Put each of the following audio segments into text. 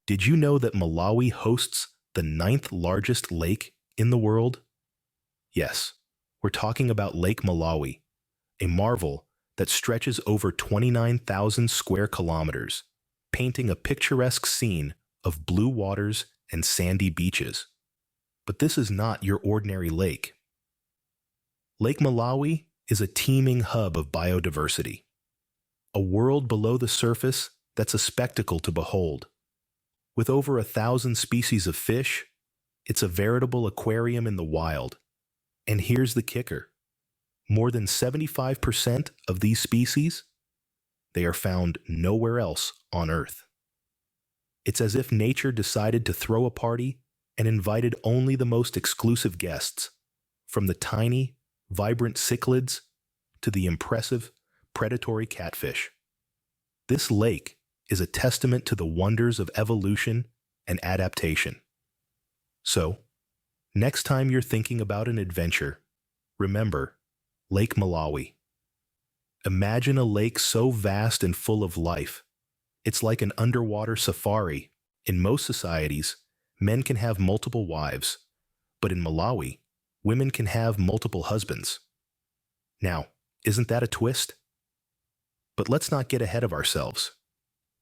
Did you know that Malawi hosts the ninth largest lake in the world? Yes, we're talking about Lake Malawi, a marvel that stretches over 29,000 square kilometers, painting a picturesque scene of blue waters and sandy beaches. But this is not your ordinary lake. Lake Malawi is a teeming hub of biodiversity, a world below the surface that's a spectacle to behold. With over 1,000 species of fish, it's a veritable aquarium in the wild. And here's the kicker. More than 75% of these species, they are found nowhere else on Earth. It's as if nature decided to throw a party and invited only the most exclusive guests, from the tiny, vibrant cichlids to the impressive, predatory catfish. This lake is a testament to the wonders of evolution and adaptation. So, next time you're thinking about an adventure, remember Lake Malawi. Imagine a lake so vast and full of life. It's like an underwater safari. In most societies, men can have multiple wives, but in Malawi, women can have multiple husbands. Now, isn't that a twist? But let's not get ahead of ourselves.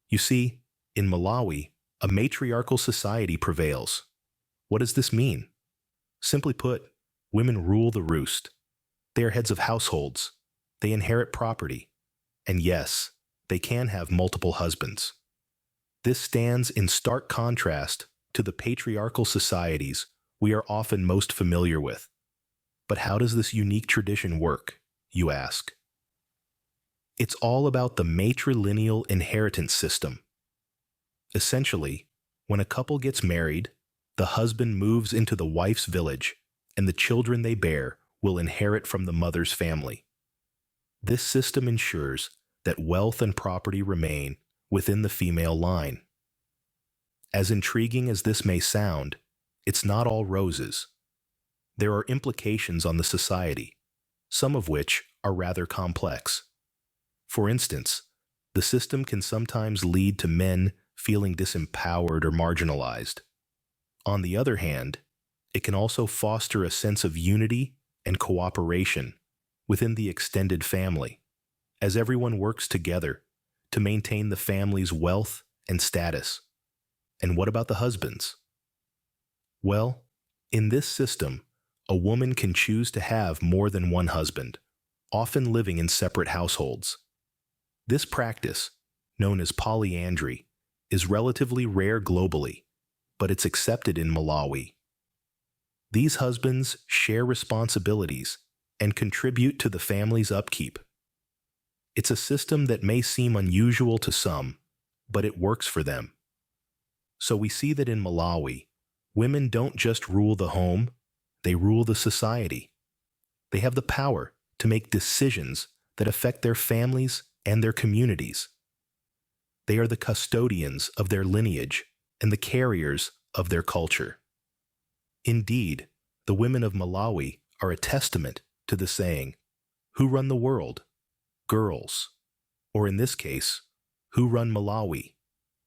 You see, in Malawi, a matriarchal society prevails. What does this mean? Simply put, women rule the roost. They are heads of households. They inherit property. And yes, they can have multiple husbands. This stands in stark contrast to the patriarchal societies we are often most familiar with. But how does this unique tradition work, you ask? It's all about the matrilineal inheritance system. Essentially, when a couple gets married, the husband moves into the wife's village, and the children they bear will inherit from the mother's family. This system ensures that wealth and property remain within the female line. As intriguing as this may sound, it's not all roses. There are implications on the society, some of which are rather complex. For instance, the system can sometimes lead to men feeling disempowered or marginalized. On the other hand, it can also foster a sense of unity and cooperation within the extended family, as everyone works together to maintain the family's wealth and status. And what about the husbands? Well, in this system, a woman can choose to have more than one husband, often living in separate households. This practice, known as polyandry, is relatively rare globally, but it's accepted in Malawi. These husbands share responsibilities and contribute to the family's upkeep. It's a system that may seem unusual to some, but it works for them. So we see that in Malawi, women don't just rule the home, they rule the society. They have the power to make decisions that affect their families and their communities. They are the custodians of their lineage and the carriers of their culture. Indeed, the women of Malawi are a testament to the saying, "Who run the world? Girls." Or in this case, "Who run Malawi?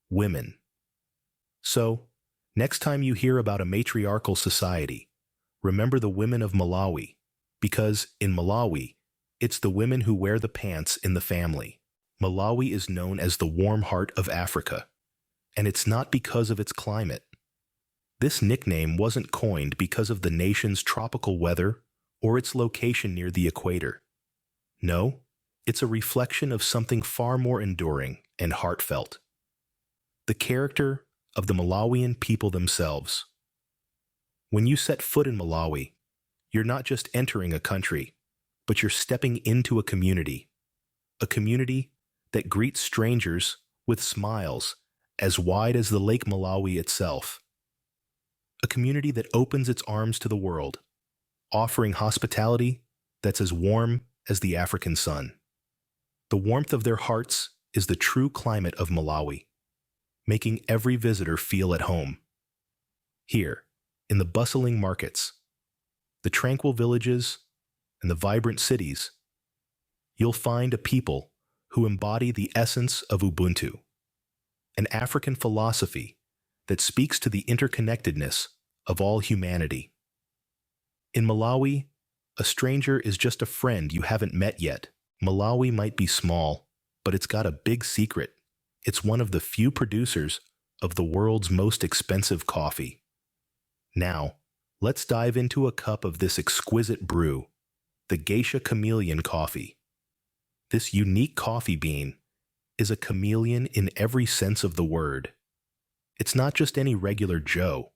Women." So, next time you hear about a matriarchal society, remember the women of Malawi, because in Malawi, it's the women who wear the pants in the family. Malawi is known as the warm heart of Africa, and it's not because of its climate. This nickname wasn't coined because of the nation's tropical weather or its location near the equator. No, it's a reflection of something far more enduring and heartfelt. The character of the Malawian people themselves. When you set foot in Malawi, you're not just entering a country, but you're stepping into a community that greets strangers with smiles as wide as the Lake Malawi itself. A community that opens its arms to the world, offering hospitality that's as warm as the African sun. The warmth of their hearts is the true climate of Malawi, making every visitor feel at home. Here, in the bustling markets, the tranquil villages, and the vibrant cities, you'll find a people who embody the essence of Ubuntu, an African philosophy that speaks to the interconnectedness of all humanity. In Malawi, a stranger is just a friend you haven't met yet. Malawi might be small, but it's got a big secret. It's one of the few producers of the world's most expensive coffee. Now, let's dive into a cup of this exquisite brew, the Geisha Chameleon Coffee. This unique coffee bean is a chameleon in every sense of the word. It's not just any regular Joe.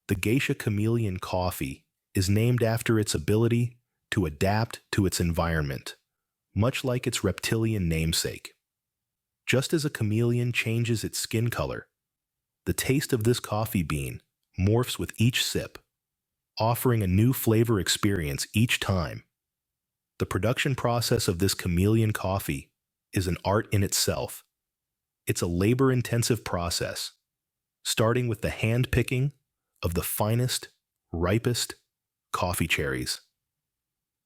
The Geisha Chameleon Coffee is named after its ability to adapt to its environment, much like its reptilian namesake. Just as a chameleon changes its skin color, the taste of this coffee bean morphs with each sip, offering a new flavor experience each time. The production process of this chameleon coffee is an art in itself. It's a labor-intensive process, starting with the hand-picking of the finest, ripest coffee cherries.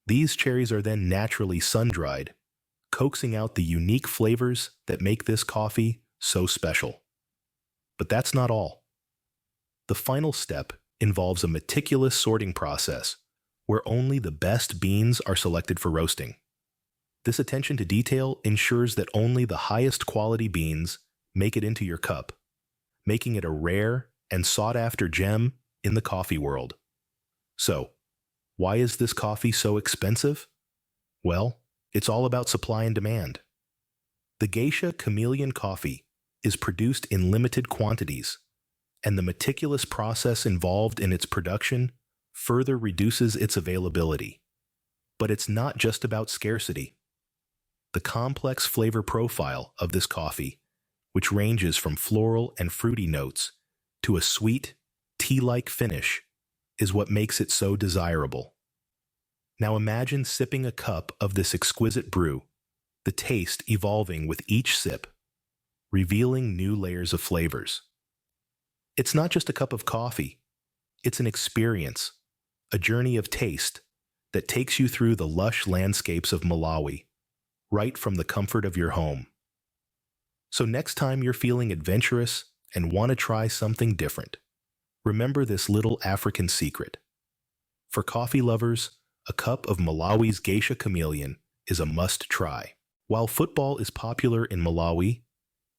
These cherries are then naturally sun-dried, coaxing out the unique flavors that make this coffee so special. But that's not all. The final step involves a meticulous sorting process where only the best beans are selected for roasting. This attention to detail ensures that only the highest quality beans make it into your cup, making it a rare and sought-after gem in the coffee world. So, why is this coffee so expensive? Well, it's all about supply and demand. The Geisha Chameleon Coffee is produced in limited quantities, and the meticulous process involved in its production further reduces its availability. But it's not just about scarcity. The complex flavor profile of this coffee, which ranges from floral and fruity notes to a sweet, tea-like finish, is what makes it so desirable. Now imagine sipping a cup of this exquisite brew, the taste evolving with each sip, revealing new layers of flavors. It's not just a cup of coffee, it's an experience, a journey of taste that takes you through the lush landscapes of Malawi, right from the comfort of your home. So next time you're feeling adventurous and want to try something different, remember this little African secret. For coffee lovers, a cup of Malawi's Geisha Chameleon is a must-try. While football is popular in Malawi,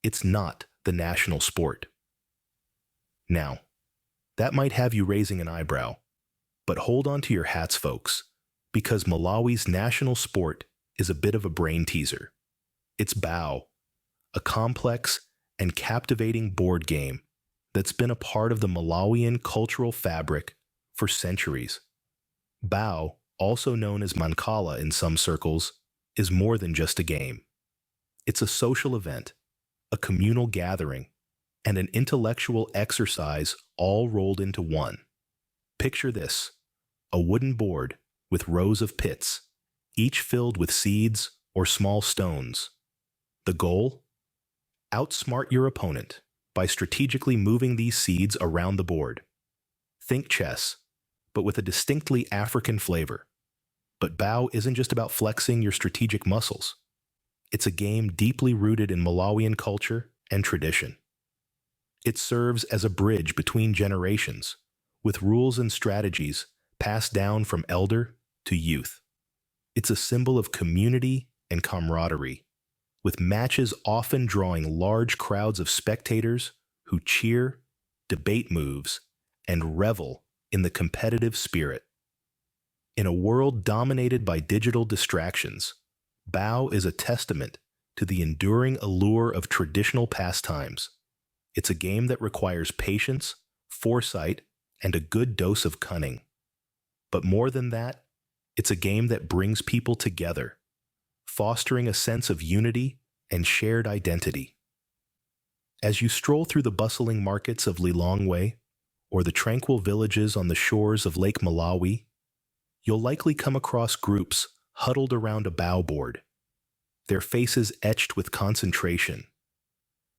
it's not the national sport. Now, that might have you raising an eyebrow, but hold on to your hats, folks, because Malawi's national sport is a bit of a brain teaser. It's Bao, a complex and captivating board game that's been a part of the Malawian cultural fabric for centuries. Bao, also known as Mancala in some circles, is more than just a game. It's a social event, a communal gathering, and an intellectual exercise all rolled into one. Picture this: a wooden board with rows of pits, each filled with seeds or small stones. The goal? Outsmart your opponent by strategically moving these seeds around the board. Think chess, but with a distinctly African flavor. But Bao isn't just about flexing your strategic muscles. It's a game deeply rooted in Malawian culture and tradition. It serves as a bridge between generations, with rules and strategies passed down from elder to youth. It's a symbol of community and camaraderie, with matches often drawing large crowds of spectators who cheer, debate moves, and revel in the competitive spirit. In a world dominated by digital distractions, Bao is a testament to the enduring allure of traditional pastimes. It's a game that requires patience, foresight, and a good dose of cunning. But more than that, it's a game that brings people together, fostering a sense of unity and shared identity. As you stroll through the bustling markets of Lilongwe or the tranquil villages on the shores of Lake Malawi, you'll likely come across groups huddled around a Bao board, their faces etched with concentration,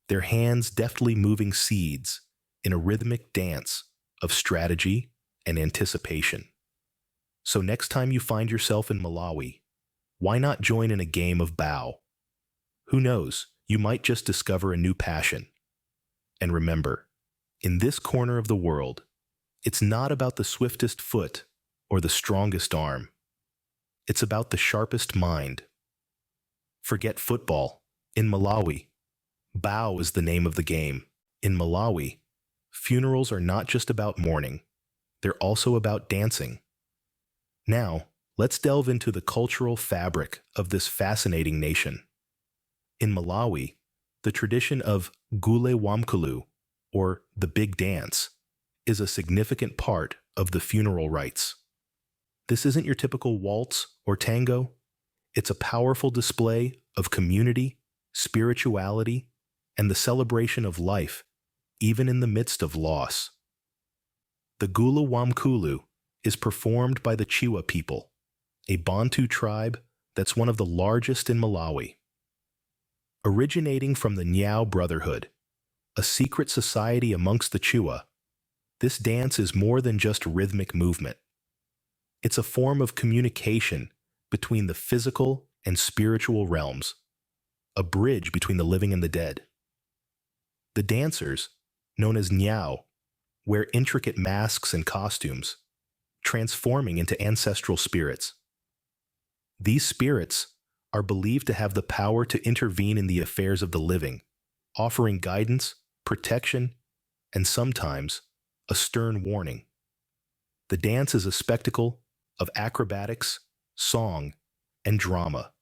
their hands deftly moving seeds in a rhythmic dance of strategy and anticipation. So next time you find yourself in Malawi, why not join in a game of Bao? Who knows, you might just discover a new passion. And remember, In this corner of the world, it's not about the swiftest foot or the strongest arm. It's about the sharpest mind. Forget football. In Malawi, bow is the name of the game. In Malawi, funerals are not just about mourning. They're also about dancing. Now, let's delve into the cultural fabric of this fascinating nation. In Malawi, the tradition of gule wamkulu, or the big dance, is a significant part of the funeral rites. This isn't your typical waltz or tango. It's a powerful display of community, spirituality, and the celebration of life, even in the midst of loss. The gule wamkulu is performed by the Chiwa people, a Bantu tribe that's one of the largest in Malawi. Originating from the Nyao Brotherhood, a secret society amongst the Chiwa, this dance is more than just rhythmic movement. It's a form of communication between the physical and spiritual realms, a bridge between the living and the dead. The dancers, known as Nyao, wear intricate masks and costumes, transforming into ancestral spirits. These spirits are believed to have the power to intervene in the affairs of the living, offering guidance, protection, and sometimes a stern warning. The dance is a spectacle of acrobatics, song, and drama,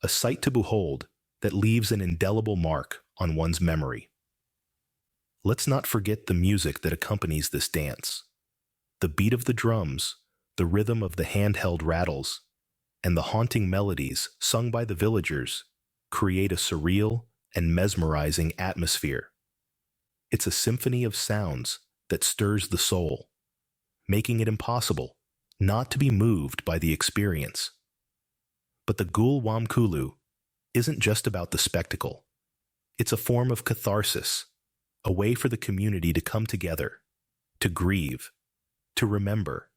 a sight to behold that leaves an indelible mark on one's memory. Let's not forget the music that accompanies this dance. The beat of the drums, the rhythm of the handheld rattles, and the haunting melodies sung by the villagers create a surreal and mesmerizing atmosphere. It's a symphony of sounds that stirs the soul, making it impossible not to be moved by the experience. But the Gule Wamkulu isn't just about the spectacle. It's a form of catharsis, a way for the community to come together, to grieve, to remember,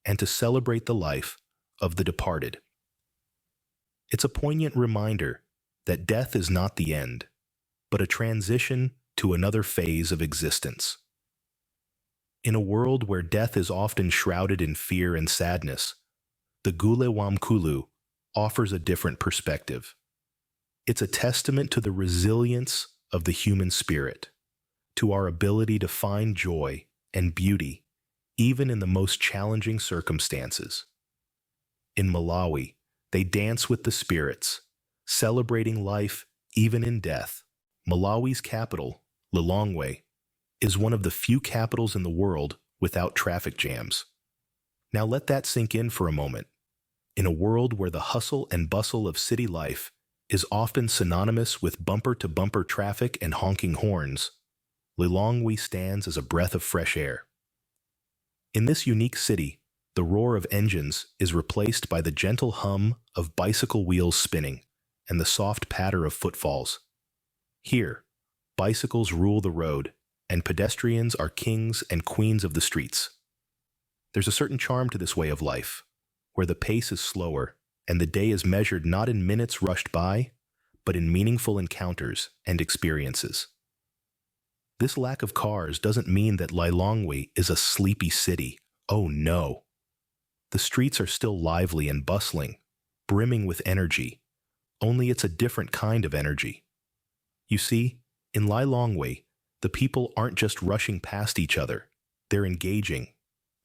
and to celebrate the life of the departed. It's a poignant reminder that death is not the end, but a transition to another phase of existence. In a world where death is often shrouded in fear and sadness, the Gule Wamkulu offers a different perspective. It's a testament to the resilience of the human spirit, to our ability to find joy and beauty even in the most challenging circumstances. In Malawi, they dance with the spirits, celebrating life even in death. Malawi's capital, Lilongwe, is one of the few capitals in the world without traffic jams. Now let that sink in for a moment. In a world where the hustle and bustle of city life is often synonymous with bumper-to-bumper traffic and honking horns, Lilongwe stands as a breath of fresh air. In this unique city, the roar of engines is replaced by the gentle hum of bicycle wheels spinning and the soft patter of footfalls. Here, bicycles rule the road, and pedestrians are kings and queens of the streets. There's a certain charm to this way of life, where the pace is slower and the day is measured not in minutes rushed by, but in meaningful encounters and experiences. This lack of cars doesn't mean that Lilongwe is a sleepy city. Oh no. The streets are still lively and bustling, brimming with energy, only it's a different kind of energy. You see, in Lilongwe, the people aren't just rushing past each other, they're engaging,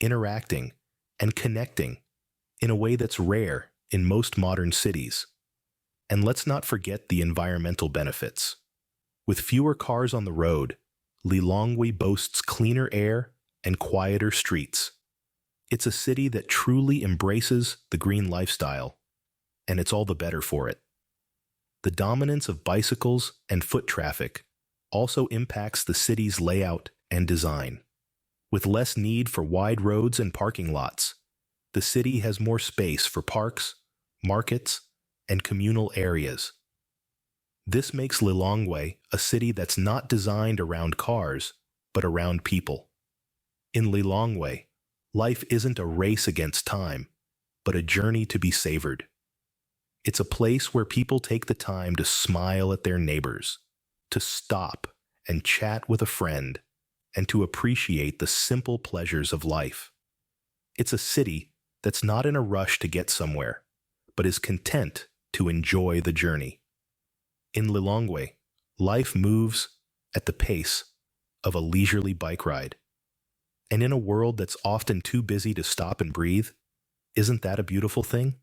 interacting, and connecting in a way that's rare in most modern cities. And let's not forget the environmental benefits. With fewer cars on the road, Lilongwe boasts cleaner air and quieter streets. It's a city that truly embraces the green lifestyle, and it's all the better for it. The dominance of bicycles and foot traffic also impacts the city's layout and design. With less need for wide roads and parking lots, the city has more space for parks, markets, and communal areas. This makes Lilongwe a city that's not designed around cars, but around people. In Lilongwe, life isn't a race against time, but a journey to be savored. It's a place where people take the time to smile at their neighbors, to stop and chat with a friend, and to appreciate the simple pleasures of life. It's a city that's not in a rush to get somewhere, but is content to enjoy the journey. In Lilongwe, life moves at the pace of a leisurely bike ride. And in a world that's often too busy to stop and breathe, isn't that a beautiful thing?